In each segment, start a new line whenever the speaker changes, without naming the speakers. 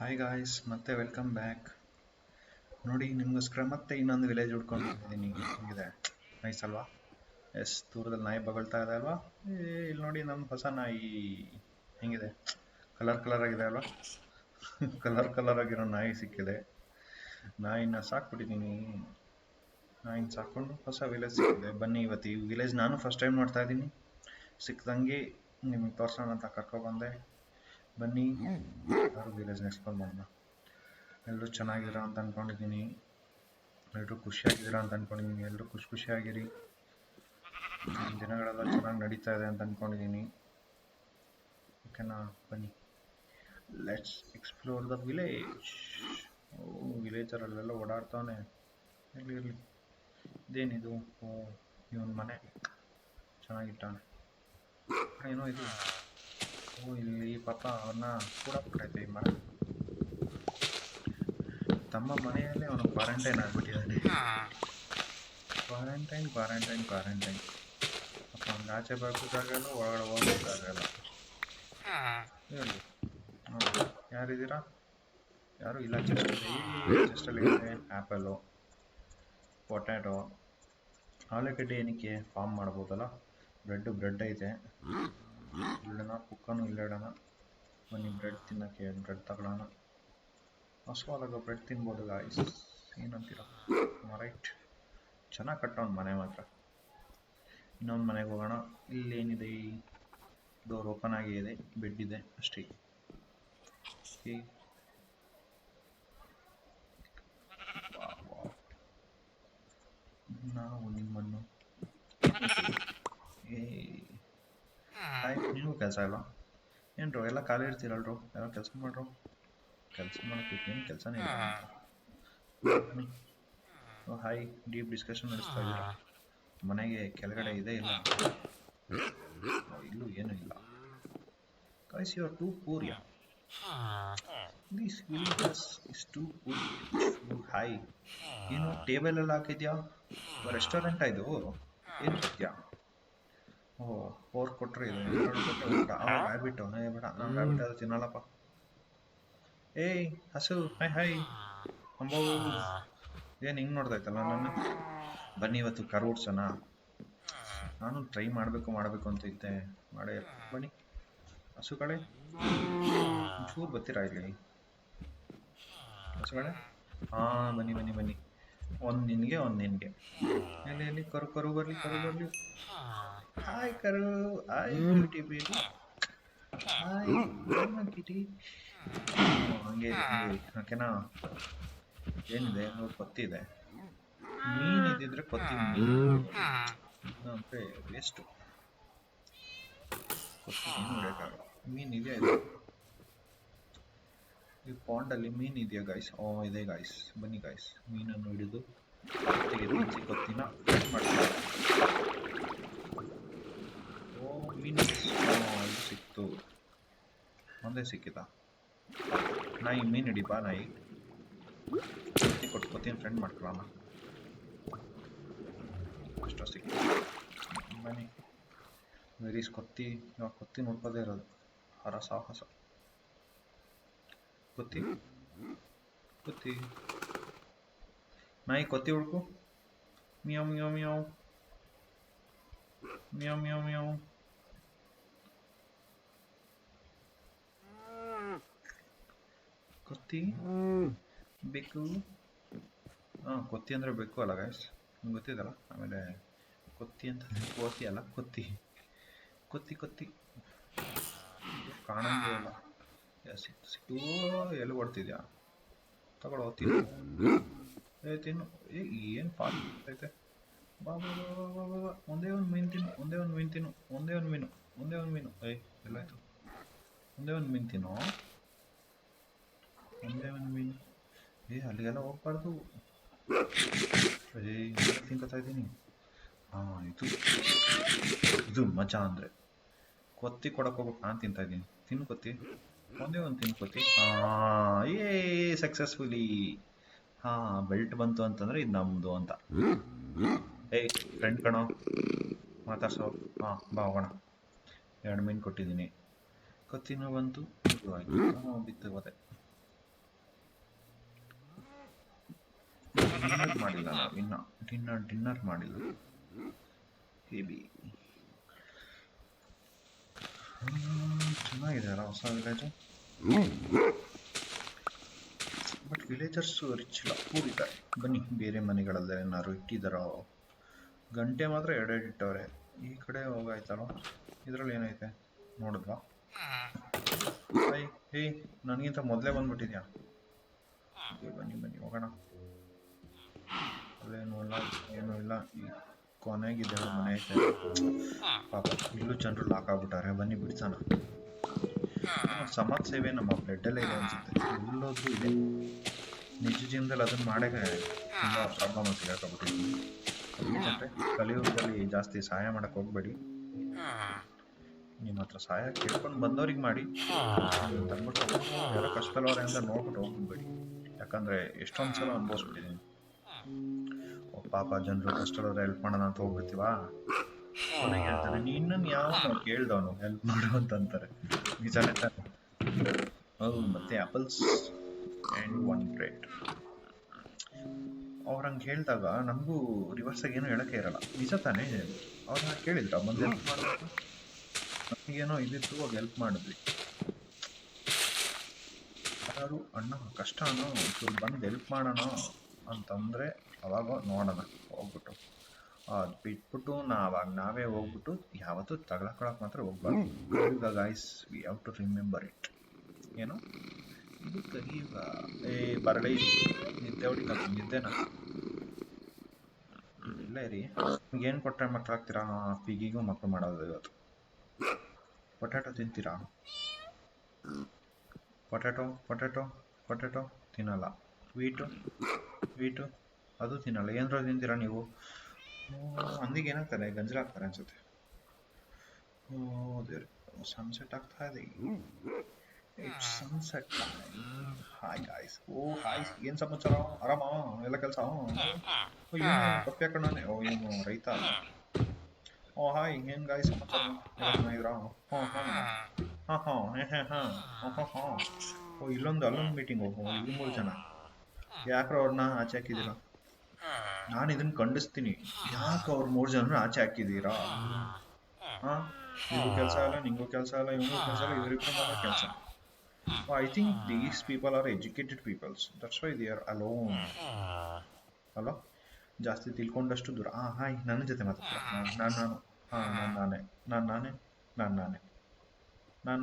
Hi guys, ಮತ್ತೆ welcome back. ನೋಡಿ, ನಿಮಗೋಸ್ಕರ ಮತ್ತೆ ಇನ್ನೊಂದು ವಿಲೇಜ್ ಹುಡ್ಕೊಂಡು ಬಂದಿದ್ದೀನಿ. ಹೆಂಗಿದೆ? ನೈಸ್ ಅಲ್ವಾ? ಎಸ್, ದೂರದಲ್ಲಿ ನಾಯಿ ಬಗಳ್ತಾ ಇದೆ ಅಲ್ವಾ? ಇಲ್ಲಿ ನೋಡಿ, ನಮ್ಮ ಹೊಸ ನಾಯಿ ಹೆಂಗಿದೆ? ಕಲರ್ ಕಲರ್ ಆಗಿದೆ ಅಲ್ವಾ? ಕಲರ್ ಕಲರ್ ಆಗಿರೋ ನಾಯಿ ಸಿಕ್ಕಿದೆ. ನಾಯಿನ ಸಾಕ್ಬಿಟ್ಟಿದ್ದೀನಿ. ನಾಯಿನ ಸಾಕೊಂಡು ಹೊಸ ವಿಲೇಜ್ ಸಿಕ್ಕಿದೆ. ಬನ್ನಿ, ಇವತ್ತು ಈ ವಿಲೇಜ್ ನಾನು ಫಸ್ಟ್ ಟೈಮ್ ನೋಡ್ತಾ ಇದ್ದೀನಿ. ಸಿಕ್ಕಿದಂಗೆ ನಿಮಗೆ ತೋರ್ಸೋಣ ಅಂತ ಕರ್ಕೊಬಂದೆ. ಬನ್ನಿ, ಯಾರು ವಿಲೇಜ್ ನೆಕ್ಸ್ಕೊಂಡು ಮಾಡೋಣ. ಎಲ್ಲರೂ ಚೆನ್ನಾಗಿದ್ದೀರಾ ಅಂತ ಅಂದ್ಕೊಂಡಿದ್ದೀನಿ. ಎಲ್ಲರೂ ಖುಷಿಯಾಗಿದ್ದೀರಾ ಅಂತ ಅಂದ್ಕೊಂಡಿದ್ದೀನಿ. ಎಲ್ಲರೂ ಖುಷಿಯಾಗಿರಿ. ದಿನಗಳೆಲ್ಲ ಚೆನ್ನಾಗಿ ನಡೀತಾ ಇದೆ ಅಂತ ಅಂದ್ಕೊಂಡಿದ್ದೀನಿ. ಓಕೆನಾ? ಬನ್ನಿ, ಲೆಟ್ಸ್ ಎಕ್ಸ್ಪ್ಲೋರ್ ದ ವಿಲೇಜ್. ವಿಲೇಜರಲ್ಲೆಲ್ಲ ಓಡಾಡ್ತಾನೆ. ಇರಲಿ. ಇದೇನಿದು? ಇವನ್ ಮನೆ ಚೆನ್ನಾಗಿಟ್ಟಾನೆ. ಏನೋ ಇದು. ಇಲ್ಲಿ ಪಾಪ ಅವನ್ನ ಕೂಡ ಬಿಟ್ಟೈತೆ ಈ ಮರ. ತಮ್ಮ ಮನೆಯಲ್ಲೇ ಅವನು ಕ್ವಾರಂಟೈನ್ ಆಗ್ಬಿಟ್ಟಿದ್ದಾನೆ. ಕ್ವಾರಂಟೈನ್. ಅಪ್ಪ ಅವ್ನಿಗೆ ಆಚೆ ಬರೋಕ್ಕಾಗಲ್ಲ, ಒಳಗಡೆ ಹೋಗೋಕ್ಕಾಗಲ್ಲ. ಹೇಳಿ, ನೋಡಿ, ಯಾರಿದ್ದೀರಾ? ಯಾರು ಇಲ್ಲ. ಚೆಸ್ಟಲ್ಲಿ ಇದೆ ಆ್ಯಪಲು, ಪೊಟ್ಯಾಟೊ, ಆಲೂಗಡ್ಡೆ. ಏನಕ್ಕೆ ಫಾರ್ಮ್ ಮಾಡ್ಬೋದಲ್ಲ. ಬ್ರೆಡ್ ಐತೆ. ಇಲ್ಲೋಣ, ಕುಕ್ಕನು ಇಲ್ಲ ಇಡೋಣ. ಬನ್ನಿ, ಬ್ರೆಡ್ ತಿನ್ನೋಕ್ಕೆ ಬ್ರೆಡ್ ತಗೊಳ್ಳೋಣ. ಹಸುವಾದಾಗ ಬ್ರೆಡ್ ತಿನ್ಬೋದು ಗಾಯ್ಸ್. ಏನಂತೀರ? ರೈಟ್. ಚೆನ್ನಾಗಿ ಕಟ್ಟೋನು ಮನೆ ಮಾತ್ರ. ಇನ್ನೊಂದು ಮನೆಗೆ ಹೋಗೋಣ. ಇಲ್ಲೇನಿದೆ? ಡೋರ್ ಓಪನ್ ಆಗಿದೆ, ಬೆಡ್ ಇದೆ ಅಷ್ಟೇ. ನಾವು ನಿಮ್ಮನ್ನು ನೀವು ಕೆಲಸ ಇಲ್ಲ ಏನ್ರು? ಎಲ್ಲ ಖಾಲಿ ಇರ್ತೀರಲ್ರು? ಎಲ್ಲ ಕೆಲಸ ಮಾಡ್ರು. ಕೆಲಸ ಮಾಡೋಕ್ಕೆ ಏನು ಕೆಲಸನೇ ಇಲ್ಲ. ಬನ್ನಿ. ಹಾಯ್, ಡೀಪ್ ಡಿಸ್ಕಷನ್ ನಡೆಸ್ತಾ ಇದ್ದೀರಾ? ಮನೆಗೆ ಕೆಳಗಡೆ ಇದೆ ಇಲ್ಲ? ಇಲ್ಲೂ ಏನೂ ಇಲ್ಲ. Guys, you are too poor. This village is too poor. Hi, ಏನು ಟೇಬಲ್ ಎಲ್ಲ ಹಾಕಿದ್ಯಾ? ರೆಸ್ಟೋರೆಂಟ್ ಇದು? ಏನು ಕೊಡ್ತೀಯಾ? ಫೋರ್ ಕೊಟ್ಟರೆ ಇದು ಎರಡು ಕೊಟ್ಟರೆ ಊಟ. ರ್ಯಾಬಿಟ್ ಬೇಡ, ನಾನು ರ್ಯಾಬಿಟ್ ಅದು ತಿನ್ನಲ್ಲಪ್ಪ. ಏಯ್ ಹಸು, ಹಾಯ್. ಅಂಬೋ, ಏನು ಹಿಂಗೆ ನೋಡ್ದೈತಲ್ಲ ನನ್ನ. ಬನ್ನಿ, ಇವತ್ತು ಕರು ಓಡ್ಸೋಣ. ನಾನು ಟ್ರೈ ಮಾಡಬೇಕು ಅಂತ ಇದ್ದೆ, ಮಾಡೇ. ಬನ್ನಿ ಹಸುಗಳೇ, ಒಂಚೂರು ಬರ್ತೀರಾ ಇಲ್ಲಿ? ಹಸುಗಳೇ, ಹಾಂ ಬನ್ನಿ. ಒಂದು ನಿನಗೆ, ಒಂದು ನಿನಗೆ. ಎಲ್ಲಿ ಕರು ಬರಲಿ. ಹಾಯ್ ಕರು, ಹಾಯ್ ಬ್ಯೂಟಿ ಬೇಬಿ, ಹಾಯ್ ಕಿಟಿ. ಹಂಗೆ ಓಕೆನಾ? ಏನಿದೆ? ಕೊತ್ತಿ ಇದೆ. ಮೀನು ಇದ್ದಿದ್ರೆ ಕೊತ್ತಿ ಅಂದರೆ ವೇಸ್ಟು. ಕೊತ್ತಿ ಏನು ಹೊಡೆಯೋಕ್ಕಾಗಲ್ಲ. ಮೀನು ಇದೆಯಾ? ಇದೆ. ಈ ಪಾಂಡಲ್ಲಿ ಮೀನು ಇದೆಯಾ ಗಾಯ್ಸ್? ಇದೆ ಗಾಯ್ಸ್. ಬನ್ನಿ ಗಾಯ್ಸ್, ಮೀನನ್ನು ಹಿಡಿದು ತೆಗೆದು ಕೊತ್ತಿನ ಮಾಡ್ತಾರೆ. ಮೀನು ಇದು ಸಿಕ್ತು. ಒಂದೇ ಸಿಕ್ಕಿತಾ? ನಾಯಿ ಮೀನು ಹಿಡಿ ಬಾ. ನಾಯಿ ಕೊತ್ತಿನ ಫ್ರೆಂಡ್ ಮಾಡ್ಕೊಳ್ಳೋಣ. ಅಷ್ಟೋ ಸಿಕ್ಕಿತು. ಬನ್ನಿ. ವೆರೀಸ್ ಕೊತ್ತಿ. ಇವಾಗ ಕೊತ್ತಿ ನೋಡ್ಕೋದೇ ಇರೋದು ಸಾಹಸ. ಕೊತ್ತಿ ನಾಯಿ, ಕೊತ್ತಿ ಹುಡ್ಕು. ಮಿಯಾವ್. ಕೊತ್ತಿ ಬೇಕು. ಕೊತ್ತಿ ಅಂದರೆ ಬೇಕು ಅಲ್ಲ ಗಾಯ್ಸ್? ನಿಮ್ಗೆ ಗೊತ್ತಿದ್ದಲ್ಲ. ಆಮೇಲೆ ಕೊತ್ತಿ ಅಂತ ಕೋತಿ ಅಲ್ಲ, ಕೊತ್ತಿ. ಕಾಣಂಗೆ ಇಲ್ಲ. ಸಿಕ್ತು. ಎಲ್ಲಿ ಓಡ್ತಿದ್ಯಾ? ತಗೊಳ್ಳೋ, ತಿನ್ನು. ಏನು ಫಾಲ್ ಐತೆ? ಬಾ. ಒಂದೇ ಒಂದು ಮೀನು ತಿನ್ನು. ಒಂದೇ ಒಂದು ಮೀನು. ಎಲ್ಲಾಯ್ತು? ಒಂದೇ ಒಂದು ಮೀನು ತಿನ್ನು. ಅಲ್ಲಿಗೆಲ್ಲ ಹೋಗ್ಬಾರ್ದು. ತಿನ್ಕೋತಾ ಇದ್ದೀನಿ. ಇದು ಮಜಾ ಅಂದರೆ. ಕೊತ್ತಿ ಕೊಡಕ್ಕೆ ಹೋಗ್ಬೇಕು, ನಾನು ತಿಂತಾ ಇದ್ದೀನಿ. ತಿನ್ನು ಕೊತ್ತಿ. ಒಂದೇ ಒಂದು ತಿನ್ನು ಕೊತ್ತಿ. ಸಕ್ಸಸ್ಫುಲಿ. ಬೆಲ್ಟ್ ಬಂತು ಅಂತಂದರೆ ಇದು ನಮ್ಮದು ಅಂತ. ಫ್ರೆಂಡ್ ಕಣೋ, ಮಾತಾಡ್ಸೋ. ಬಾ ಹೋಗೋಣ. 2 ಮೀನು ಕೊಟ್ಟಿದ್ದೀನಿ. ಕೊತ್ತಿನೂ ಬಂತು. ಇದು ಆಯಿತು. ಬಿತ್ತು ಹೋದೆ. ಡಿನ್ನರ್ ಮಾಡಿಲ್ಲ ನಾವು ಇನ್ನು. ಡಿನ್ನರ್ ಮಾಡಿಲ್ಲ. ಹೇಬಿ ಚೆನ್ನಾಗಿದೆ ಅಲ್ಲ ಹೊಸ ವಿಲೇಜು. ಬಟ್ ವಿಲೇಜರ್ಸ್ ರಿಚ್ ಇಲ್ಲ, ಪೂರ್ ಇದ್ದಾರೆ. ಬನ್ನಿ ಬೇರೆ ಮನೆಗಳಲ್ಲಿ ಏನಾದ್ರು ಇಟ್ಟಿದ್ದಾರೋ. ಗಂಟೆ ಮಾತ್ರ ಎರಡೆರಡು ಇಟ್ಟವ್ರೆ. ಈ ಕಡೆ ಹೋಗಾಯ್ತಲ್ವ, ಇದರಲ್ಲಿ ಏನೈತೆ ನೋಡಿದ್ವಾ? ಹೇ ನನಗಿಂತ ಮೊದಲೇ ಬಂದ್ಬಿಟ್ಟಿದ್ಯಾ? ಬನ್ನಿ ಬನ್ನಿ ಹೋಗೋಣ. ಅಲ್ಲೇನೂ ಇಲ್ಲ, ಏನೂ ಇಲ್ಲ. ಈ ಕೊನೆಗಿದೆ ಮನೆ ಐತೆ. ಪಾಪ ಇಲ್ಲೂ ಜನರು ಲಾಕ್ ಆಗ್ಬಿಟ್ಟಾರೆ. ಬನ್ನಿ ಬಿಡ್ಸೋಣ. ಸಮಾಜ ಸೇವೆ ನಮ್ಮ ಬ್ಲಡ್ಡಲ್ಲೇ ಇದೆ ಅನ್ಸುತ್ತೆ, ಎಲ್ಲೋದ್ರೂ ಇದೆ. ನಿಜ ಜೀವನದಲ್ಲಿ ಅದನ್ನ ಮಾಡಕ್ಕೆ ತುಂಬ ಪ್ರಾಬ್ಲಮ್ ಸಿಗಾಕಬಿಟ್ಟಿದ್ದೀನಿ. ಜನರೇ, ಕಲಿಯುಗದಲ್ಲಿ ಜಾಸ್ತಿ ಸಹಾಯ ಮಾಡಕ್ಕೆ ಹೋಗ್ಬೇಡಿ. ನಿಮ್ಮ ಹತ್ರ ಸಹಾಯ ಕೇಳ್ಕೊಂಡು ಬಂದವ್ರಿಗೆ ಮಾಡಿ, ತಂದ್ಬಿಟ್ಟು ಯಾರೋ ಕಷ್ಟದಲ್ಲವ್ರೆ ಅಂತ ನೋಡ್ಬಿಟ್ಟು ಹೋಗ್ಬಿಡ್ಬೇಡಿ. ಯಾಕಂದರೆ ಎಷ್ಟೊಂದು ಸಲ ಅನುಭವಿಸ್ಬಿಟ್ಟಿದ್ದೀನಿ. ಪಾಪ ಜನರು ಕಷ್ಟದವ್ರೆ ಹೆಲ್ಪ್ ಮಾಡೋಣ ಅಂತ ಹೋಗ್ಬಿಡ್ತೀವಾ, ಕೊನೆಗೆ ಹೇಳ್ತಾರೆ ನಿನ್ನನ್ನು ಯಾವ ಕೇಳ್ದವನು ಹೆಲ್ಪ್ ಮಾಡು ಅಂತಂತಾರೆ. ನಿಜಾನೇ ತಾನೆ? ಹೌದು. ಮತ್ತೆ ಆಪಲ್ಸ್ ಆ್ಯಂಡ್ 1 ಬ್ರೆಡ್. ಅವ್ರು ಹಂಗೆ ಹೇಳಿದಾಗ ನಮಗೂ ರಿವರ್ಸಾಗಿ ಏನೂ ಹೇಳೋಕ್ಕೆ ಇರಲ್ಲ. ನಿಜ ತಾನೇ? ಅವ್ರನ್ನ ಕೇಳಿದ್ರ ಬಂದು ಹೆಲ್ಪ್ ಮಾಡಬೇಕು? ನಮಗೇನೋ ಇದಿತ್ತು, ಅವಾಗ ಹೆಲ್ಪ್ ಮಾಡಿದ್ವಿ. ಯಾರು ಅಣ್ಣ ಕಷ್ಟ ಅನ್ನೋ ಒಂಚೂರು ಬಂದು ಹೆಲ್ಪ್ ಮಾಡೋಣ ಅಂತಂದರೆ ಅವಾಗ ನೋಡೋಣ ಹೋಗ್ಬಿಟ್ಟು. ಅದು ಬಿಟ್ಬಿಟ್ಟು ನಾವೇ ಹೋಗ್ಬಿಟ್ಟು ಯಾವತ್ತೂ ತಗೊಳಕೊಳಕ್ಕೆ ಮಾತ್ರ ಹೋಗ್ಬಾರ್ದು. ಕಲಿಯುಗ guys, we have to remember it. ಏನು ಇದು ಕಲಿಯುಗ? ಬರಡೆ ನಿದ್ದೆ ಹೊಡಿತ. ನಿದ್ದೆನಾ? ಇಲ್ಲೇ ರೀ. ಏನು ಕೊಟ್ಟರೆ ಮಕ್ಕಳಾಗ್ತೀರಾ? ಪಿಗಿಗೂ ಮಕ್ಕಳು ಮಾಡೋದು ಇವತ್ತು. ಪೊಟ್ಯಾಟೊ ತಿಂತೀರಾ? ಪೊಟ್ಯಾಟೊ ತಿನ್ನಲ್ಲ. ವೀಟು ಅದು ತಿನ್ನಲ್ಲ. ಏನಾದ್ರು ತಿಂತೀರಾ ನೀವು? ಹಂದಿಗೆ ಏನಾಗ್ತಾರೆ? ಗಂಜಲ ಹಾಕ್ತಾರೆ ಅನ್ಸುತ್ತೆ. ಸನ್ಸೆಟ್ ಆಗ್ತಾ ಇದೆ. It's sunset. Hi guys. Hi, ಏನು ಸಮಾಚಾರ? ಆರಾಮ? ಎಲ್ಲ ಕೆಲಸ? ಏನು ಕಪ್ಪೆ ಹಾಕೊಂಡಾನೆ? ಏನು ರೈತ ಅಲ್ಲ? ಹಾಯ್, ಏನು ಗಾಯ್ಸ್ ಸಮಾಚಾರ? ಎಲ್ಲ ಚೆನ್ನಾಗಿದ್ದೀರಾ? ಅಲ್ಲೊಂದು ಮೀಟಿಂಗ್. ಇಲ್ಲಿ 3 ಜನ. ಯಾಕ್ರೋ ಅವ್ರನ್ನ ಆಚೆ ಹಾಕಿದ್ದೀರಾ? ನಾನು ಇದನ್ನ ಖಂಡಿಸ್ತೀನಿ. ಯಾಕೆ ಅವ್ರು 3 ಜನ ಆಚೆ ಹಾಕಿದ್ದೀರಾ? ಇವ್ರಿಗೂ ಕೆಲಸ ಇಲ್ಲ, ನಿಂಗೂ ಕೆಲಸ ಇಲ್ಲ, ಇವ್ರಿಗೂ ಕೆಲಸ ಇಲ್ಲ, ಇವರಿಬ್ಬರು ಮಾತ್ರ ಕೆಲಸ. I think these people are educated peoples, that's why they are alone. ಅಲ್ಲ, ಜಾಸ್ತಿ ತಿಳ್ಕೊಂಡಷ್ಟು ದೂರ. ಹಾಯ್, ನನ್ನ ಜೊತೆ ಮಾತಾಡ್ತಾರೆ.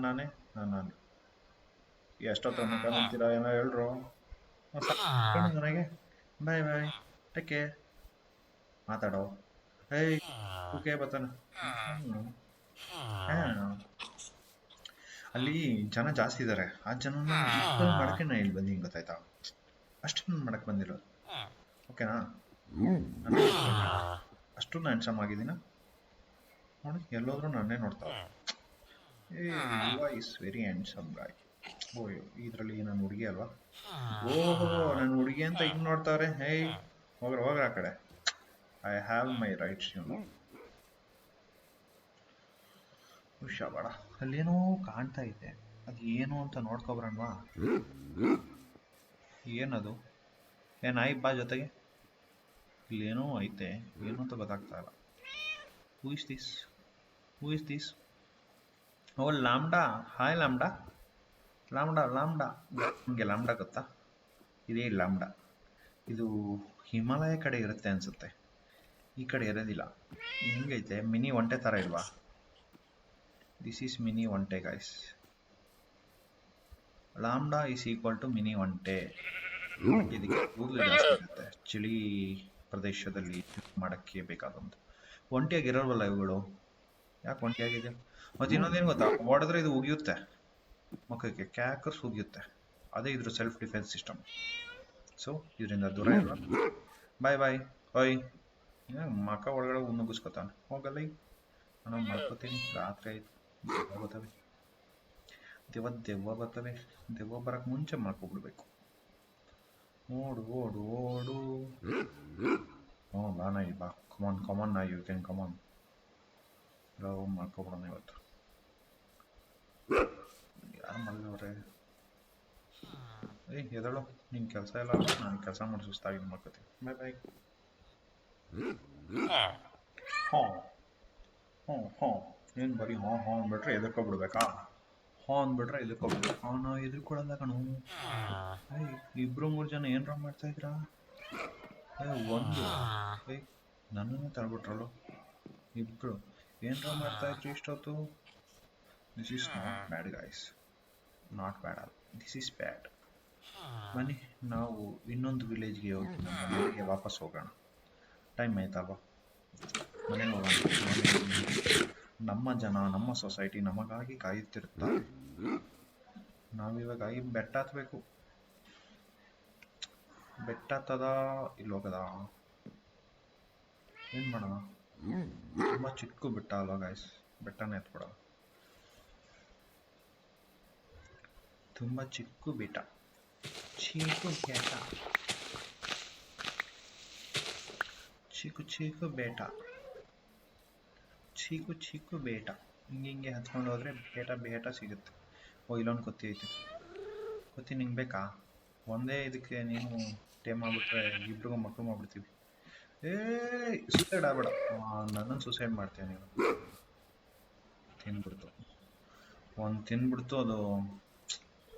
ನಾನು ಎಷ್ಟೊತ್ತ ಅಂತೀರಾ? ಏನೋ ಹೇಳ್ರು. ನನಗೆ ಬಾಯ್ ಟೇಕ್ ಕೇರ್. ಮಾತಾಡೋ. ಓಕೆ ಬರ್ತಾನೆ. ಅಲ್ಲಿ ಜನ ಜಾಸ್ತಿ ಇದ್ದಾರೆ. ಆ ಜನನ ಮಾಡಕ್ಕೆ ನಾನು ಇಲ್ಲಿ ಬಂದಿದ್ದೀನಿ, ಗೊತ್ತಾಯ್ತಾ? ಅಷ್ಟು ಮಾಡಕ್ಕೆ ಬಂದಿರೋದು. ಓಕೆನಾ? ಅಷ್ಟು ನಾನು ಹ್ಯಾಂಡ್ಸಮ್ ಆಗಿದ್ದೀನ ನೋಡಿ. ಎಲ್ಲೋದ್ರೂ ನನ್ನೇ ನೋಡ್ತಾವೆ. Is very handsome guy. ಇದರಲ್ಲಿ ನಾನು ಹುಡುಗಿ ಅಲ್ವಾ? ನಾನು ಹುಡುಗಿ ಅಂತ ಹಿಂಗೆ ನೋಡ್ತಾವ್ರೆ. ಹೋಗ್ರ ಆ ಕಡೆ. ಐ ಹ್ಯಾವ್ ಮೈ ರೈಟ್ಸ್, ಹುಷಾಬೇಡ. ಅಲ್ಲೇನೋ ಕಾಣ್ತಾ ಇದೆ, ಅದು ಏನು ಅಂತ ನೋಡ್ಕೊಬ್ರಣ್ವಾ? ಏನದು? ನಾಯಿ ಬಾ ಜೊತೆಗೆ. ಇಲ್ಲೇನೋ ಐತೆ, ಏನು ಅಂತ ಗೊತ್ತಾಗ್ತಾ ಇಲ್ಲ. Who is this? Oh llama. Hi llama. ನಿಮಗೆ ಲಾಮ್ಡಾ ಗೊತ್ತಾ? ಇದೇ ಲಾಮ್ಡಾ. ಇದು ಹಿಮಾಲಯ ಕಡೆ ಇರುತ್ತೆ ಅನ್ಸುತ್ತೆ, ಈ ಕಡೆ ಇರೋದಿಲ್ಲ. ಹೆಂಗೈತೆ? ಮಿನಿ ಒಂಟೆ ಥರ ಇಲ್ವಾ? ದಿಸ್ ಈಸ್ ಮಿನಿ ಒಂಟೆ guys. Llama is equal to mini ಒಂಟೆ. ಇದಕ್ಕೆ ಕೂದಲು ಜಾಸ್ತಿ ಇರುತ್ತೆ, ಚಳಿ ಪ್ರದೇಶದಲ್ಲಿ ಮಾಡೋಕ್ಕೆ ಬೇಕಾದಂಥ. ಒಂಟಿಯಾಗಿರೋಲ್ವಲ್ಲ ಇವುಗಳು. ಯಾಕೆ ಒಂಟಿಯಾಗಿದೆ? ಮತ್ತು ಇನ್ನೊಂದೇನು ಗೊತ್ತಾ? ಹೊಡೆದ್ರೆ ಇದು ಉಗಿಯುತ್ತೆ ಮುಖಕ್ಕೆ, ಕ್ಯಾಕರ್ಸ್ ಉಗಿಯುತ್ತೆ. ಅದೇ ಇದ್ರ ಸೆಲ್ಫ್ ಡಿಫೆನ್ಸ್ ಸಿಸ್ಟಮ್. ಸೊ ಇದರಿಂದ ದೂರ ಇರುವ. ಬಾಯ್. ಮಕ್ಕ ಒಳಗಡೆ ನುಗ್ಗಿಸ್ಕೊತಾನೆ. ಹೋಗಲ್ಲ, ನಾನು ಮಾಡ್ಕೋತೀನಿ. ರಾತ್ರಿ ಆಯ್ತು, ದೆವ್ವ ಬರ್ತವೆ. ದೆವ್ವ ಬರಕ್ಕೆ ಮುಂಚೆ ಮಾಡ್ಕೊಬಿಡ್ಬೇಕು. ಓಡು. ನಾಯಿ ಬಾ. ಕಮಾನ್ ನಾಯಿ, ಯು ಕ್ಯಾನ್ ಕಮಾನ್. ಮಾಡ್ಕೊಬಿಡೋಣ ಇವತ್ತು. ಯಾರು ಮಲಗವ್ರೆ? ಏಯ್ ಎದಳು, ನಿಂಗೆ ಕೆಲಸ ಇಲ್ಲ, ನಾನು ಕೆಲಸ ಮಾಡಿ ಸುಸ್ತಾಗಿ ಮಾಡ್ಕೋತೀನಿ. ಬಾಯ್ ಬಾಯ್. ಹಾಂ ಹಾಂ ಏನು ಬರೀ ಹಾಂ ಅಂದ್ಬಿಟ್ರೆ ಎದುರ್ಕೊಬಿಡ್ಬೇಕಾ? ಅಂದ್ಬಿಟ್ರೆ ಎದುರ್ಕೊಬಿಡ್ಬೇಕು. ನಾವು ಎದುರ್ಕೊಳ್ಳಲ್ಲ ಕಣೋ. ಏಯ್ ಇಬ್ರು ಮೂರು ಜನ ಏನ್ರ ಮಾಡ್ತಾ ಇದ್ರಾ? ಒಂದು ಏಯ್ ನನ್ನನ್ನು ತಳ್ಬಿಟ್ರಲ್ಲೋ ಇಬ್ರು. ಏನ್ರ ಮಾಡ್ತಾ ಇದ್ರಿ ಇಷ್ಟೊತ್ತು? This is not bad guys, not bad ಅಲ್ಲ, ದಿಸ್ ಈಸ್ ಬ್ಯಾಡ್. ಬನ್ನಿ ನಾವು ಇನ್ನೊಂದು ವಿಲೇಜ್ಗೆ ಹೋಗಿ ನಮ್ಮ ಮನೆಗೆ ವಾಪಸ್ ಹೋಗೋಣ. ಟೈಮ್ ಆಯ್ತಲ್ವಾ, ಮನೆಗೆ ಹೋಗೋಣ. ನಮ್ಮ ಜನ, ನಮ್ಮ ಸೊಸೈಟಿ ನಮಗಾಗಿ ಕಾಯುತ್ತಿರುತ್ತಾರೆ. ನಾವಿವಾಗ ಬೆಟ್ಟ ಹತ್ಬೇಕು. ಬೆಟ್ಟ ಹತ್ತದ ಇಲ್ಲಿ ಹೋಗದ, ಏನು ಮಾಡೋಣ? ತುಂಬ ಚಿಕ್ಕ ಬೆಟ್ಟ ಅಲ್ವಾ ಗಾಯ್ಸ್, ಬೆಟ್ಟನೇ ಎತ್ಬಿಡೋಣ. ತುಂಬ ಚಿಕ್ಕ ಬೆಟ್ಟ, ಚೀಕು ಬೆಟ್ಟ, ಚೀಕು ಬೇಟ, ಚೀಕು ಬೇಟ. ಹಿಂಗೆ ಹತ್ಕೊಂಡು ಹೋದ್ರೆ ಬೇಟ ಸಿಗುತ್ತೆ. ಓ ಇಲ್ಲೊಂದು ಕೊತ್ತಿ ಐತೆ. ಕೊತ್ತಿ ನಿಂಗೆ ಬೇಕಾ? ಒಂದೇ ಇದಕ್ಕೆ ನೀನು ಟೇಮ್ ಆಗ್ಬಿಟ್ರೆ ಇಬ್ರಿಗೂ ಮಕ್ಕಳು ಮಾಡ್ಬಿಡ್ತೀವಿ. ಸೂಸೈಡ್ ಆಗ್ಬೇಡ, ನನ್ನನ್ನು ಸೂಸೈಡ್ ಮಾಡ್ತೀಯ ನೀನು. ತಿನ್ಬಿಡ್ತು ಅದು.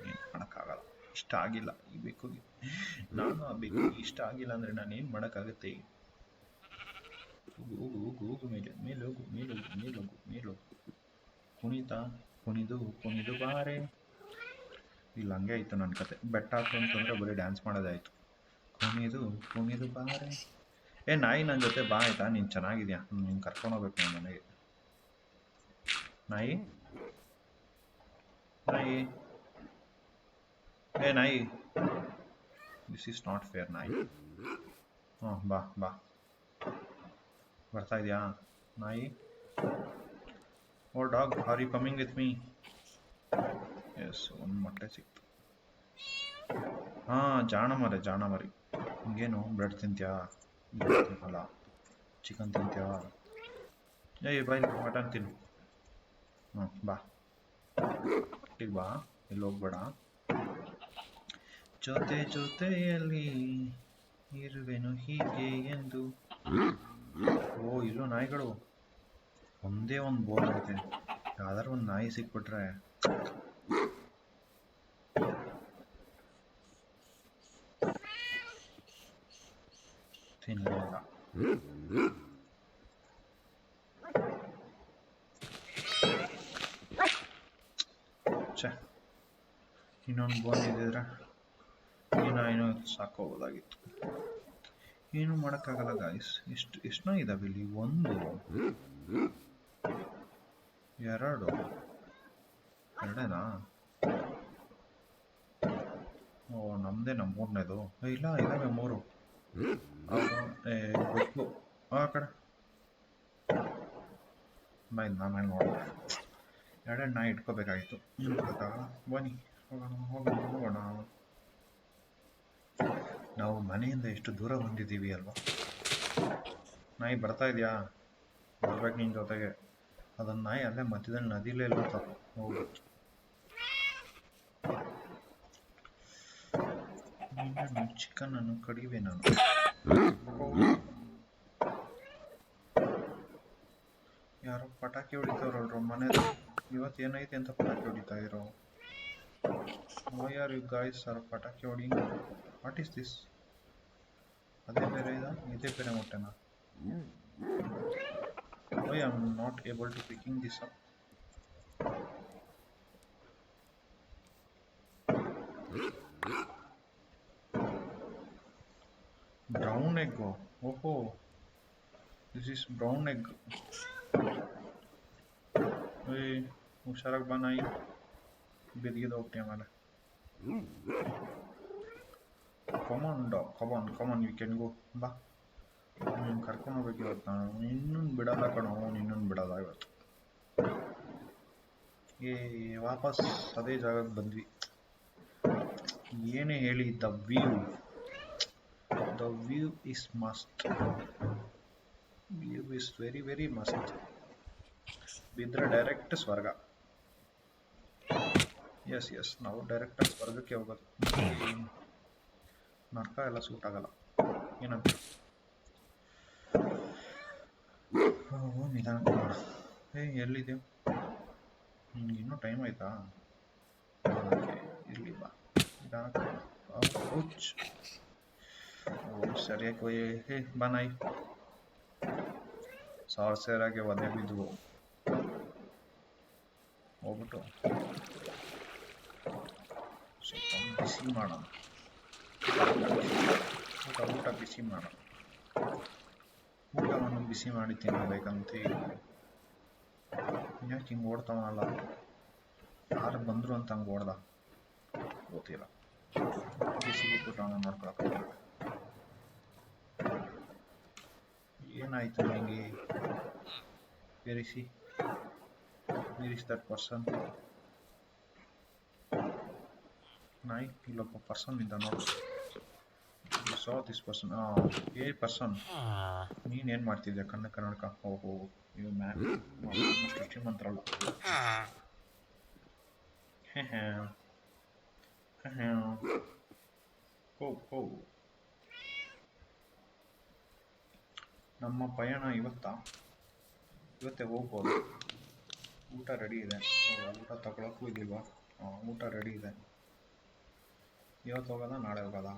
ಏನು ಮಾಡೋಕ್ಕಾಗಲ್ಲ, ಇಷ್ಟ ಆಗಿಲ್ಲ ಈ ಬೇಕುಗೆ. ನಾನು ಆ ಬೇಕು ಇಷ್ಟ ಆಗಿಲ್ಲ ಅಂದರೆ ನಾನು ಏನು ಮಾಡೋಕ್ಕಾಗುತ್ತೆ? ಹೋಗು ಮೇಲೆ ಹೋಗು. ಕುಣಿದು ಬಾರೆ. ಇಲ್ಲ ಹಂಗೆ ಆಯ್ತು ನನ್ನ ಕತೆ. ಬೆಟ್ಟ ಹತ್ತು ಅಂತಂದ್ರೆ ಬರೀ ಡ್ಯಾನ್ಸ್ ಮಾಡೋದಾಯ್ತು. ಕುಣಿದು ಬಾರೆ. ನಾಯಿ ನನ್ನ ಜೊತೆ ಬಾ ಆಯ್ತಾ? ನೀನು ಚೆನ್ನಾಗಿದ್ಯಾ, ನೀನು ಕರ್ಕೊಂಡು ಹೋಗ್ಬೇಕು ನನ್ನ ಮನೆಗೆ. ನಾಯಿ ನಾಯಿ, ದಿಸ್ ಈಸ್ ನಾಟ್ ಫೇರ್ ನಾಯಿ. ಬಾ ಬರ್ತಾ ಇದೆಯಾ ನಾಯಿ? Oh dog, are you coming with me? Yes, ಒಂದು ಮೊಟ್ಟೆ ಸಿಕ್ತು. ಜಾಣ ಮರಿ. ಹಿಂಗೇನು ಬ್ರೆಡ್ ತಿಂತ್ಯಾ? ಅಲ್ಲ ಚಿಕನ್ ತಿಂತ್ಯಾ? ಬಾಯ್ ಮಟನ್ ತಿನ್ನು. ಬಾ ಈಗ ಬಾ, ಇಲ್ಲಿ ಹೋಗ್ಬೇಡ. ಜೊತೆಯಲ್ಲಿ ಇರುವೆನು ಹೀಗೆ ಎಂದು. ಓ ಇಲ್ಲೂ ನಾಯಿಗಳು. ಒಂದೇ ಒಂದು ಬೋರ್ ಐತೆ, ಯಾವ್ದಾರು ಒಂದು ನಾಯಿ ಸಿಕ್ಬಿಟ್ರೆ ತಿನ್ನಲ್ಲ. ಇನ್ನೊಂದು ಬೋನ್ ಇದ್ದಿದ್ರೆ ಈ ನಾಯಿನೂ ಸಾಕೋಬೋದಾಗಿತ್ತು. ಏನು ಮಾಡೋಕ್ಕಾಗಲ್ಲ ಗಾಯ್ಸ್. ಎಷ್ಟು ನಾಯಿ ಇದಾವೆ ಇಲ್ಲಿ? ಒಂದು, ಎರಡೇನಾ? ಓ ನಮ್ದೇನಾ ಮೂರನೇದು? ಇಲ್ಲ ಇದಾವೆ ಮೂರು. ಗೊತ್ತು ಆ ಕಡೆ ಆಮೇಲೆ ನೋಡೋಣ. ಎರಡೆರಡು ನಾಯಿ ಇಟ್ಕೋಬೇಕಾಗಿತ್ತು. ಬನ್ನಿ ಹೋಗೋಣ. ನಾವು ಮನೆಯಿಂದ ಎಷ್ಟು ದೂರ ಬಂದಿದ್ದೀವಿ ಅಲ್ವಾ? ನಾಯಿ ಬರ್ತಾ ಇದೆಯಾ? ಬರ್ಬೇಕು ನಿನ್ನ ಜೊತೆಗೆ. ಅದನ್ನ ನಾಯಿ ಅಲ್ಲೇ ಮಧ್ಯದಲ್ಲಿ ನದಿಲೇ ಎಲ್ಲ ಹೋಗ್ಬಿಟ್ಟು. ಚಿಕನ್ ಅನ್ನು ಕಡಿವೆ ನಾನು. ಯಾರೋ ಪಟಾಕಿ ಹೊಡಿತಾವ್ರಲ್ರು ಮನೇಲಿ. ಇವತ್ತು ಏನೈತೆ ಅಂತ ಪಟಾಕಿ ಹೊಡಿತಾ ಇರೋ? Why are you guys are ಪಟಾಕಿ ಹೊಡಿ? What is this? ಅದೇ ಬೇರೆ ಇದೇ ಬೇರೆ ಮೊಟ್ಟೆನಾ? Why I am not able to picking this up? Brown egg. ಓಹೋ, ದಿಸ್ ಇಸ್ ಬ್ರೌನ್ ಎಗ್. ಹುಷಾರಾಗಿ ಬಾ ನಾಯಿ, ಬಿದ್ದಿದ್ದು ಹೋಗ್ತೀಯ ಆಮೇಲೆ. Come on you can go. ಬಾ, ನೀನು ಕರ್ಕೊಂಡು ಹೋಗ್ಬೇಕು ಇವತ್ತು. ನಾನು ನಿನ್ನನ್ನು ಬಿಡಲ್ಲ ಕಣೋ, ನಿನ್ನನ್ನು ಬಿಡಲ್ಲ ಇವತ್ತು. ವಾಪಸ್ ಅದೇ ಜಾಗಕ್ಕೆ ಬಂದ್ವಿ. ಏನೇ ಹೇಳಿ, the view is must. View is very very must. ಬಿದ್ದರೆ ಡೈರೆಕ್ಟ್ ಸ್ವರ್ಗ. ಎಸ್ ನಾವು ಡೈರೆಕ್ಟಾಗಿ ಸ್ವರ್ಗಕ್ಕೆ ಹೋಗೋದು. ನರ್ಕ ಎಲ್ಲ ಸೂಟ್ ಆಗಲ್ಲ, ಏನಂತ. ನಿಧಾನ ಮಾಡೋಣ. ಎಲ್ಲಿದೆಯೋ ಇನ್ನೂ ಟೈಮ್ ಆಯ್ತಾ? ಇರಲಿ ಬಾ, ನಿಧಾನಕ್ಕೆ. ಸರಿಯಾಗಿ ಬಾ ನಾಯಿ. ಸಾರ್ಸೇರಾಗೆ ಒದೆ ಬಿದ್ದು ಹೋಗ್ಬಿಟ್ಟು ಸ್ವಲ್ಪ ಬಿಸಿ ಮಾಡೋಣ. ಊಟ ಬಿಸಿ ಮಾಡೋಣ. ಊಟವನ್ನು ಬಿಸಿ ಮಾಡಿ ತಿನ್ನಬೇಕಂತ. ಯಾಕೆ ಹಿಂಗೆ ಓಡ್ತಾವನಲ್ಲ? ಯಾರು ಬಂದರು ಅಂತ ಹಂಗೆ ಓಡ್ದ ಗೊತ್ತಿಲ್ಲ. ಬಿಸಿಗಿಟ್ಬಿಟ್ಟು ಅವನ ನೋಡ್ಕೊಳಕ್ಕೆ. ಏನಾಯ್ತು ನಿಮಗೆ? Where is that person? ನಾಯಿ ಇಲ್ಲೊಬ್ಬ ಪರ್ಸನ್ ಇದ್ದ ನೋಡು. Saw this person. ಪರ್ಸನ್, ನೀನೇನು ಮಾಡ್ತಿದ್ದೆ? ಕನ್ನಡಕ. ಓಹೋ, ನೀವು ಮ್ಯಾಪ್ ಶ್ರೀಮಂತರಲ್ಲ. ಹೋ ನಮ್ಮ ಪಯಣ ಇವತ್ತೇ ಹೋಗ್ಬೋದು. ಊಟ ರೆಡಿ ಇದೆ. ಊಟ ತಗೊಳಕ್ಕೂ ಇದಿಲ್ವಾ? ಊಟ ರೆಡಿ ಇದೆ. ಇವತ್ತು ಹೋಗೋದ ನಾಳೆ ಹೋಗೋದ?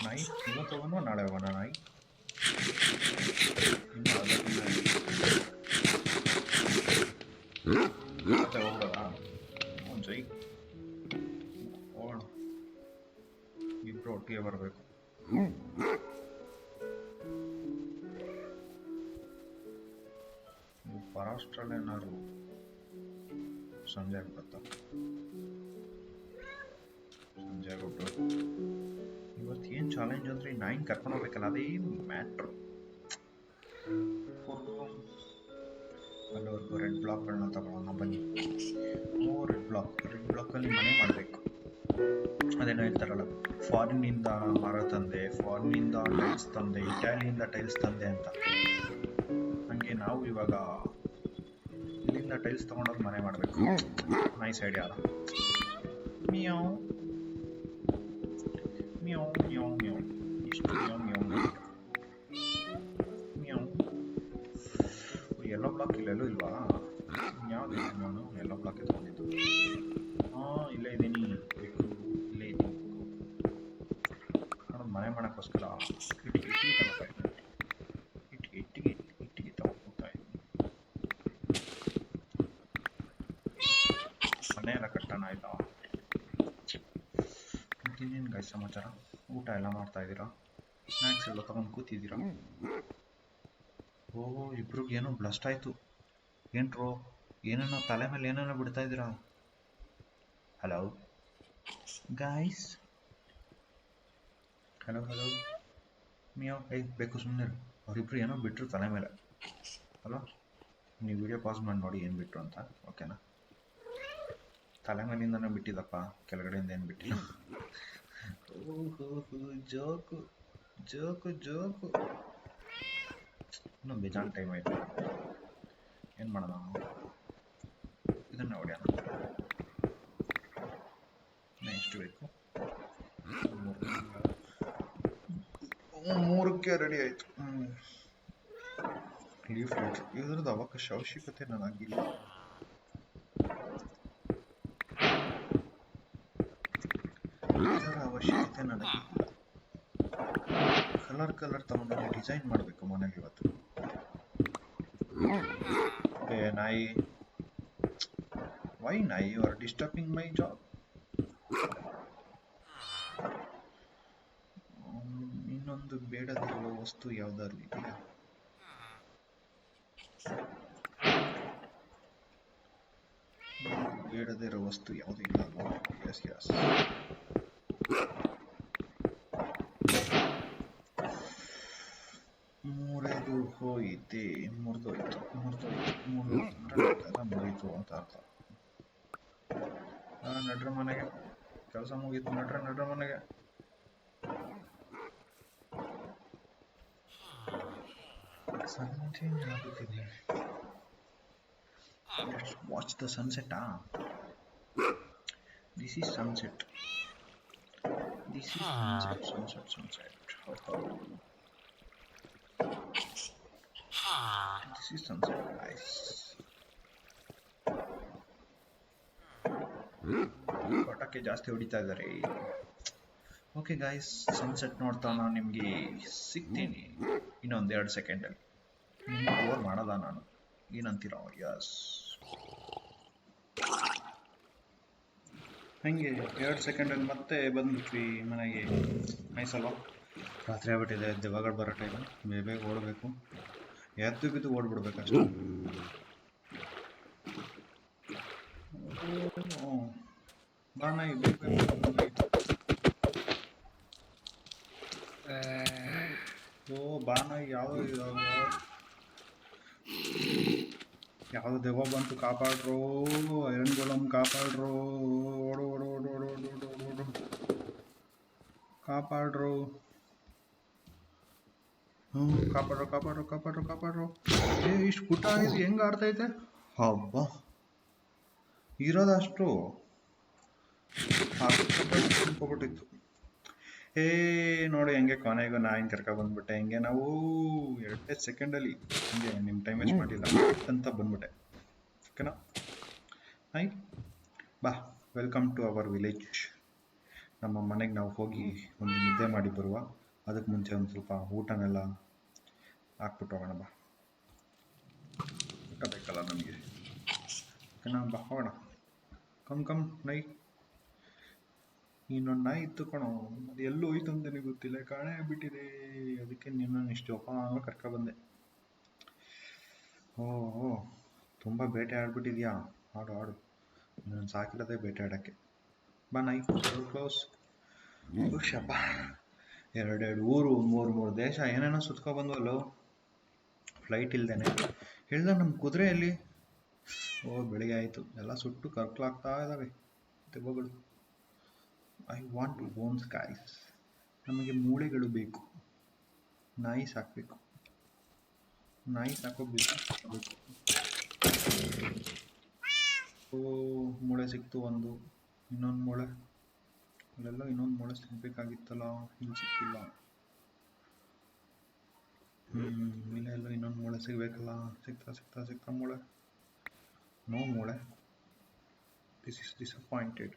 ನಾಯಿ ಇವತ್ತು ಹೋಗೋಣ ನಾಳೆ ಹೋಗೋಣ? ನಾಯಿ ಮತ್ತೆ ಹೋಗ್ಬೋದಾ? ಜೈ ಹೋಗೋಣ, ಇಬ್ರು ಒಟ್ಟಿಗೆ ಬರಬೇಕು. ನೀವು ಪರಾಷ್ಟ್ರಲ್ಲೇನಾದ್ರು ಸಂಜೆ ಆಗ್ಬಿಡುತ್ತಾ? ಸಂಜೆ ಆಗ್ಬಿಟ್ಟು ಇವತ್ತು ಏನು ಚಾಲೆಂಜ್ ಅಂದರೆ ನಾಯಿನ ಕರ್ಕೊಂಡು ಹೋಗ್ಬೇಕಲ್ಲ, ಅದೇ ಮ್ಯಾಟ್ರು. ಅಲ್ಲಿವರೆಗೂ ರೆಡ್ ಬ್ಲಾಕ್ಗಳನ್ನ ತಗೊಳ್ಳೋಣ ಬನ್ನಿ. ರೆಡ್ ಬ್ಲಾಕಲ್ಲಿ ಮನೆ ಮಾಡಬೇಕು. ಅದೇನೋ ಹೇಳ್ತಾರಲ್ಲ, ಫಾರಿನ್ನಿಂದ ಮರ ತಂದೆ, ಫಾರಿನ್ನಿಂದ ಟೈಲ್ಸ್ ತಂದೆ, ಇಟಾಲಿಯಿಂದ ಟೈಲ್ಸ್ ತಂದೆ ಅಂತ. ಹಂಗೆ ನಾವು ಇವಾಗ ಇಲ್ಲಿಂದ ಟೈಲ್ಸ್ ತೊಗೊಂಡೋಗಿ ಮನೆ ಮಾಡಬೇಕು. ನೈಸ್ ಐಡಿಯಾ ಅಲ್ಲ? ಮಿಯಾವ್ ಮಿಯಾವ್ ಮಿಯಾವ್ ಮಿಯಾವ್. ಇಷ್ಟು ಮಿಯಾವ್ ಮಿಯಾವ್ ಮಿಯಾವ್. ಎಲ್ಲೋ ಬ್ಲಾಕ್ ಇಲ್ಲೆಲ್ಲೂ ಇಲ್ವಾ? ಯಾವ್ದು ನಾನು ಎಲ್ಲೋ ಬ್ಲಾಕ್ ಎತ್ಕೊಂಡಿದ್ದು? ಇಲ್ಲೇ ಇದ್ದೀನಿ. ಇಲ್ಲೇ ಇದ್ದೀನಿ. ನಾನು ಮನೆ ಮಾಡೋಕ್ಕೋಸ್ಕರ ಇಟ್ಟಿಗೆ ತಗೋತಾ ಇದ್ದೀನಿ. ಮನೆ ಎಲ್ಲ ಕಟ್ಟೋಣ ಆಯ್ತಾ? ಇನ್ನೇನು ಗಾಯ್ಸ್ ಸಮಾಚಾರ? ಊಟ ಎಲ್ಲ ಮಾಡ್ತಾ ಇದ್ದೀರಾ? ಸ್ನ್ಯಾಕ್ಸ್ ಎಲ್ಲ ತಗೊಂಡು ಕೂತಿದ್ದೀರಾ? ಇಬ್ರಿಗೆ ಏನೋ ಬ್ಲಸ್ಟ್ ಆಯಿತು. ಏನ್ರೋ ಏನೇನೋ ತಲೆ ಮೇಲೆ ಏನೇನೋ ಬಿಡ್ತಾ ಇದ್ದೀರಾ? Hello guys, hello meow. ಬೇಕು ಸುಮ್ಮನೆ. ಅವರಿಬ್ರು ಏನೋ ಬಿಟ್ಟರು ತಲೆ ಮೇಲೆ. ಹಲೋ, ನೀವು ವಿಡಿಯೋ ಪಾಸ್ ಮಾಡಿ ನೋಡಿ ಏನು ಬಿಟ್ಟರು ಅಂತ, ಓಕೆನಾ? ತಲೆ ಮೇಲಿಂದನೇ ಬಿಟ್ಟಿದ್ದಪ್ಪ, ಕೆಳಗಡೆಯಿಂದ ಏನು ಬಿಟ್ಟಿಲ್ಲ. Joke joke joke. ಇನ್ನೂ ಬೇಜಾನ್ ಟೈಮ್ ಆಯಿತು. ಏನು ಮಾಡೋಣ? ಇದನ್ನು ಹೊಡೆಯೋಣ. ಎಷ್ಟು ಬೇಕು? 3ಕ್ಕೆ ರೆಡಿ ಆಯಿತು. ಲೀಫ್ ಲೈಟ್ ಇದ್ರದ್ದು ಅವಶ್ಯಕತೆ ನನಗಿಲ್ಲ. ಇದರ ಅವಶ್ಯಕತೆ ನನಗಿಲ್ಲ. ಕಲರ್ ತಗೊಂಡು ಡಿಸೈನ್ ಮಾಡಬೇಕು ಮನೇಲಿ ಇವತ್ತು. ನಾಯಿ, ವೈ ನಾಯಿ, you are disturbing my job. ಇನ್ನೊಂದು ಬೇಡದಿರುವ ವಸ್ತು ಯಾವ್ದಾದ್ರು ಇದೆಯಾ? ಬೇಡದಿರೋ ವಸ್ತು ಯಾವುದೂ ಇಲ್ಲ ಅಲ್ವಾ? ಎಸ್ ಮುರಿದೋಯ್ತು ಅಂತ ಅರ್ಥ. ನಡ್ರ ಮನೆಗೆ, ಕೆಲಸ ಮುಗೀತು. ನಡ್ರ ಮನೆಗೆ. Watch the sunset. This is sunset. This is sunset. Oh. This is sunset, guys. ಪಟಾಕಿ ಜಾಸ್ತಿ ಹೊಡಿತಾ ಇದ್ದಾರೆ. ಓಕೆ ಗೈಸ್, ಸನ್ಸೆಟ್ ನೋಡ್ತಾ ನಾನು ನಿಮಗೆ ಸಿಗ್ತೀನಿ ಇನ್ನೊಂದು 2 ಸೆಕೆಂಡಲ್ಲಿ. ನಿಮ್ಗೆ ಬೋರ್ ಮಾಡಲ್ಲ ನಾನು, ಏನಂತೀರೋ? ಯಸ್, ಹಂಗೆ 2 ಸೆಕೆಂಡಲ್ಲಿ ಮತ್ತೆ ಬಂದ್ಬಿಟ್ವಿ ಮನೆಗೆ. ನೈಸ್ ಅಲ್ವಾ? ರಾತ್ರಿ ಆಗ್ಬಿಟ್ಟಿದೆ, ದೆವ್ವಗಳು ಬರೋ ಟೈಮು, ಬೇಗ ಓಡಬೇಕು, ಎದ್ದು ಬಿದ್ದು ಓಡ್ಬಿಡ್ಬೇಕು ಅಷ್ಟೇ. ಬಾನಾಯಿ ಬೇಕು. ಓ ಬಾನಾಯಿ ಯಾವ್ದು ದೆವ್ವ ಬಂತು, ಕಾಪಾಡ್ರು, ಐರನ್ ಗೋಲಮ್ ಕಾಪಾಡ್ರು, ಓಡು ಓಡು ಓಡು ಓಡು ಓಡು ಓಡು ಓಡು ಕಾಪಾಡ್ರು. ಕಾಪಾಡ್ರು ಕಾಪಾಡ್ರು ಕಾಪಾಡ್ರು ಕಾಪಾಡ್ರು. ಇಷ್ಟು ಪುಟ್ಟ ಇದು ಹೆಂಗ್ ಆಡ್ತೈತೆ? ಹಬ್ಬ, ಇರೋದಷ್ಟು ತುಂಬಿಟ್ಟಿತ್ತು. ನೋಡಿ ಹೆಂಗೆ ಕೊನೆಗೂ ನಾಯಿನ ಕರ್ಕ ಬಂದ್ಬಿಟ್ಟೆ. ಹೆಂಗೆ ನಾವು 2 ಸೆಕೆಂಡಲ್ಲಿ ಹಿಂಗೆ ನಿಮ್ಮ ಟೈಮ್ ವೇಸ್ಟ್ ಮಾಡಿಲ್ಲ ಅಂತ ಬಂದ್ಬಿಟ್ಟೆ. ಓಕೆನಾ? ಹಾಯ್, ಬಾ, ವೆಲ್ಕಮ್ ಟು ಅವರ್ ವಿಲೇಜ್. ನಮ್ಮ ಮನೆಗೆ ನಾವು ಹೋಗಿ ಒಂದು ನಿದ್ದೆ ಮಾಡಿ ಬರುವ. ಅದಕ್ಕೆ ಮುಂಚೆ ಒಂದು ಸ್ವಲ್ಪ ಊಟನೆಲ್ಲ ಹಾಕ್ಬಿಟ್ಟು ಹೋಗೋಣ. ಬಾ, ಊಟ ಬೇಕಲ್ಲ ನಮಗೆ. ಓಕೆನಾ? ಬಾ ಹೋಗೋಣ. ಕಮ್ ನೈ. ಇನ್ನೊಂದು ನಾಯಿ ಇತ್ತು ಕಣೋ, ಅದು ಎಲ್ಲೂ ಹೋಯ್ತು ಅಂತ ನನಗೆ ಗೊತ್ತಿಲ್ಲ, ಕಾಣೆ ಆಗ್ಬಿಟ್ಟಿದೆ. ಅದಕ್ಕೆ ನಿನ್ನನ್ನು ಇಷ್ಟು ಜೋಪಾನ ಕರ್ಕೊಬಂದೆ. ಓಹೋ, ತುಂಬ ಬೇಟೆ ಆಡ್ಬಿಟ್ಟಿದ್ಯಾ? ಆಡು ಆಡು, ನಾನು ಸಾಕಿರೋದೇ ಬೇಟೆ ಆಡೋಕ್ಕೆ. ಬಾ ನಾಯಿ, ಕ್ಲೋಸ್. ಶಬ್ಬ, 2 ಊರು, 3 ದೇಶ, ಏನೇನೋ ಸುತ್ಕೊಬಂದ್ವಲ್ಲೋ ಫ್ಲೈಟ್ ಇಲ್ದೇನೆ. ಹೇಳ್ದ ನಮ್ಮ ಕುದುರೆಯಲ್ಲಿ. ಬೆಳಿಗ್ಗೆ ಆಯಿತು, ಎಲ್ಲ ಸುಟ್ಟು ಕರ್ಕಲಾಗ್ತಾ ಇದ್ದಾವೆ ದೆವ್ವಗಳು. I want bones guys. ನಮಗೆ ಮೂಳೆಗಳು ಬೇಕು. ನಾಯಿ ಸಾಕಬೇಕು, ನಾಯಿ ಸಾಕೋಬೇಕು. ಮೂಳೆ ಸಿಕ್ತು ಒಂದು, ಇನ್ನೊಂದು ಮೂಳೆ. ಅಲ್ಲೆಲ್ಲ ಇನ್ನೊಂದು ಮೂಳೆ ಸಿಗ್ಬೇಕಾಗಿತ್ತಲ್ಲ, ಇಲ್ಲಿ ಸಿಕ್ಕಿಲ್ಲ. ಇಲ್ಲೆಲ್ಲ ಇನ್ನೊಂದು ಮೂಳೆ ಸಿಗ್ಬೇಕಲ್ಲ. ಸಿಗ್ತಾ ಮೂಳೆ. ನೋ ಮೂಳೆ. This is disappointed.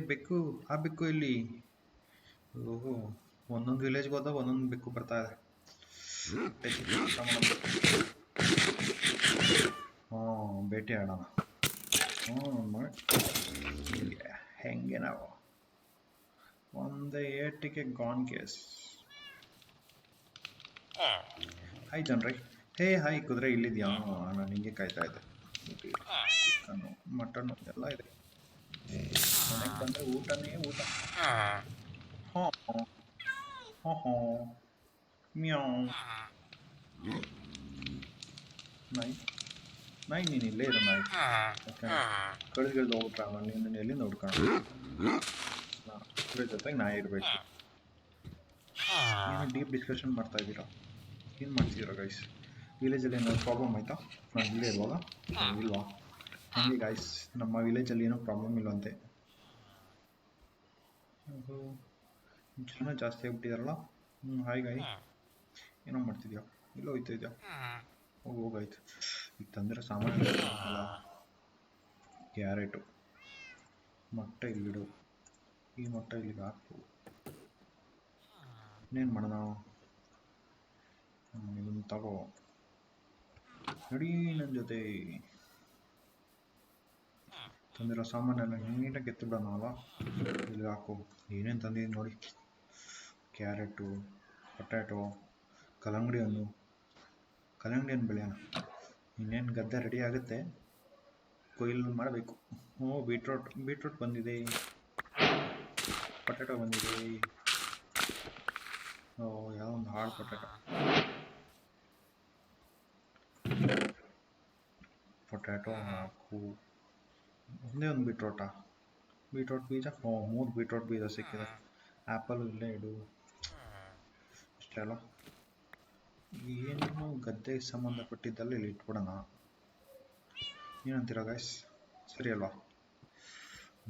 ಬೆಕ್ಕು, ಆ ಬೆಕ್ಕು ಇಲ್ಲಿ. ಓಹೋ, ಒಂದೊಂದು ವಿಲೇಜ್ಗೆ ಹೋದ ಒಂದೊಂದು ಬೆಕ್ಕು ಬರ್ತಾ ಇದೆ. ಬೇಟೆ ಆಡೋಣ. ಹೆಂಗೆ ನಾವು ಒಂದೇ ಏಟಿಗೆ ಗಾನ್ ಕೇಸ್. ಹಾಯ್ ಜನರೇ. ಹಾಯ್ ಕುದುರೆ, ಇಲ್ಲಿದ್ಯಾ? ನಾನು ಹಿಂಗೆ ಕಾಯ್ತಾ ಇದ್ದೆ. ಚಿಕನ್ನು, ಮಟನ್ನು ಎಲ್ಲ ಇದೆ. ಮನೆಗೆ ಬಂದರೆ ಊಟನೇ ಊಟ. ಮ್ಯಾವ್. ನಾಯಿ ನೀನು ಇಲ್ಲೇ ಇರೋ ನಾಯಿ. ಓಕೆ, ಕಳೆದು ಹೋಗ್ಬಿಟ್ರ ನೀನು ಎಲ್ಲಿಂದ ಹುಡ್ಕೋಣ? ಕುದುರೆ ಜೊತೆಗೆ ನಾಯಿ ಇರಬೇಕು. ಏನು ಡೀಪ್ ಡಿಸ್ಕಷನ್ ಮಾಡ್ತಾ ಇದ್ದೀರಾ? ಏನು ಮಾಡ್ತಿದ್ದೀರಾ ಗೈಸ್? ವಿಲೇಜಲ್ಲಿ ಏನಾದ್ರು ಪ್ರಾಬ್ಲಮ್ ಆಯಿತಾ? ನಾನು ಇಲ್ಲೇ ಇರುವಾಗ ಇಲ್ವಾ? ಹಂಗೆ ಗೈಸ್, ನಮ್ಮ ವಿಲೇಜಲ್ಲಿ ಏನೋ ಪ್ರಾಬ್ಲಮ್ ಇಲ್ವಂತೆ. ಜನ ಜಾಸ್ತಿ ಆಗ್ಬಿಟ್ಟಿದಾರಲ್ಲ. ಹಾಯ್ ಗಾಯ್, ಏನೋ ಮಾಡ್ತಿದ್ಯಾ? ಇಲ್ಲ ಹೋಯ್ತಾ ಇದೆಯಾ? ಹೋಗಾಯ್ತು. ಈಗ ತಂದಿರೋ ಸಾಮಾನು ಅಲ್ಲ, ಕ್ಯಾರೆಟು, ಮೊಟ್ಟೆ ಇಲ್ಲಿಡು, ಈ ಮೊಟ್ಟೆ ಇಲ್ಲಿಗೆ ಹಾಕು. ಇನ್ನೇನು ಮಾಡೋಣ? ಇದನ್ನು ತಗೋ, ನಡಿ ನನ್ನ ಜೊತೆ. ತಂದಿರೋ ಸಾಮಾನೆಲ್ಲ ನೀಟಾಗಿ ಎತ್ತು ಬಿಡೋಣ ಅಲ್ಲ. ಇಲ್ಲಿ ಹಾಕು. ಏನೇನು ತಂದಿದ್ದೀನಿ ನೋಡಿ, ಕ್ಯಾರೆಟು, ಪೊಟ್ಯಾಟೊ, ಕಲ್ಲಂಗಡಿ ಹಣ್ಣು ಬೆಳೆಯೋಣ. ಇನ್ನೇನು ಗದ್ದೆ ರೆಡಿ ಆಗುತ್ತೆ, ಕೊಯ್ಲು ಮಾಡಬೇಕು. ಬೀಟ್ರೂಟ್ ಬಂದಿದೆ, ಪೊಟ್ಯಾಟೊ ಬಂದಿದೆ. ಯಾವುದೋ ಒಂದು ಹಾಳು ಪೊಟ್ಯಾಟೊ ಹಾಕು. ಒಂದೇ ಒಂದು ಬೀಟ್ರೂಟ್ ಬೀಜ. 3 ಬೀಟ್ರೂಟ್ ಬೀಜ ಸಿಕ್ಕಿದೆ. ಆ್ಯಪಲ್ ಇಲ್ಲೇ ಇಡು. ಅಷ್ಟೇ ಅಲ್ಲ, ಏನು ಗದ್ದೆಗೆ ಸಂಬಂಧಪಟ್ಟಿದ್ದಲ್ಲ ಇಲ್ಲಿ ಇಟ್ಬಿಡೋಣ. ಏನಂತೀರ ಗೈಸ್? ಸರಿ ಅಲ್ವಾ?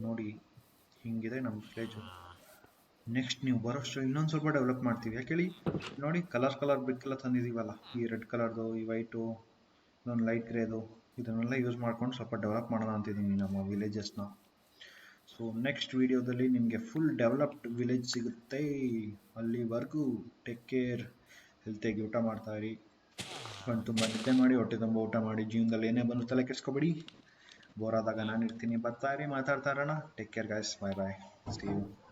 ನೋಡಿ ಹಿಂಗಿದೆ ನಮ್ಮ ವಿಲೇಜು. ನೆಕ್ಸ್ಟ್ ನೀವು ಬರೋಷ್ಟು ಇನ್ನೊಂದು ಸ್ವಲ್ಪ ಡೆವಲಪ್ ಮಾಡ್ತೀವಿ. ಯಾಕೆ ಹೇಳಿ, ನೋಡಿ ಕಲರ್ ಬ್ರಿಕ್ಕೆಲ್ಲ ತಂದಿದ್ದೀವಲ್ಲ, ಈ ರೆಡ್ ಕಲರ್ದು, ಈ ವೈಟು, ಇದೊಂದು ಲೈಟ್ ಗ್ರೇದು, ಇದನ್ನೆಲ್ಲ ಯೂಸ್ ಮಾಡ್ಕೊಂಡು ಸ್ವಲ್ಪ ಡೆವಲಪ್ ಮಾಡೋಣ ಅಂತಿದ್ದೀನಿ ನಮ್ಮ ವಿಲೇಜಸ್ನ. ಸೊ ನೆಕ್ಸ್ಟ್ ವಿಡಿಯೋದಲ್ಲಿ ನಿಮಗೆ ಫುಲ್ ಡೆವಲಪ್ಡ್ ವಿಲೇಜ್ ಸಿಗುತ್ತೆ. ಅಲ್ಲಿವರೆಗೂ ಟೇಕ್ ಕೇರ್, ಹೆಲ್ತಿಯಾಗಿ ಊಟ ಮಾಡ್ತಾಯಿರಿ, ಕಣ್ಣು ತುಂಬ ನಿದ್ದೆ ಮಾಡಿ, ಹೊಟ್ಟೆ ತುಂಬ ಊಟ ಮಾಡಿ, ಜೀವನದಲ್ಲಿ ಏನೇ ಬಂದು ತಲೆ ಕೆಡಿಸ್ಕೊಬೇಡಿ. ಬೋರ್ ಆದಾಗ ನಾನು ಇರ್ತೀನಿ, ಬರ್ತಾ ಇರಿ, ಮಾತಾಡ್ತಾ ಇರೋಣ. Take care guys, bye bye, see you.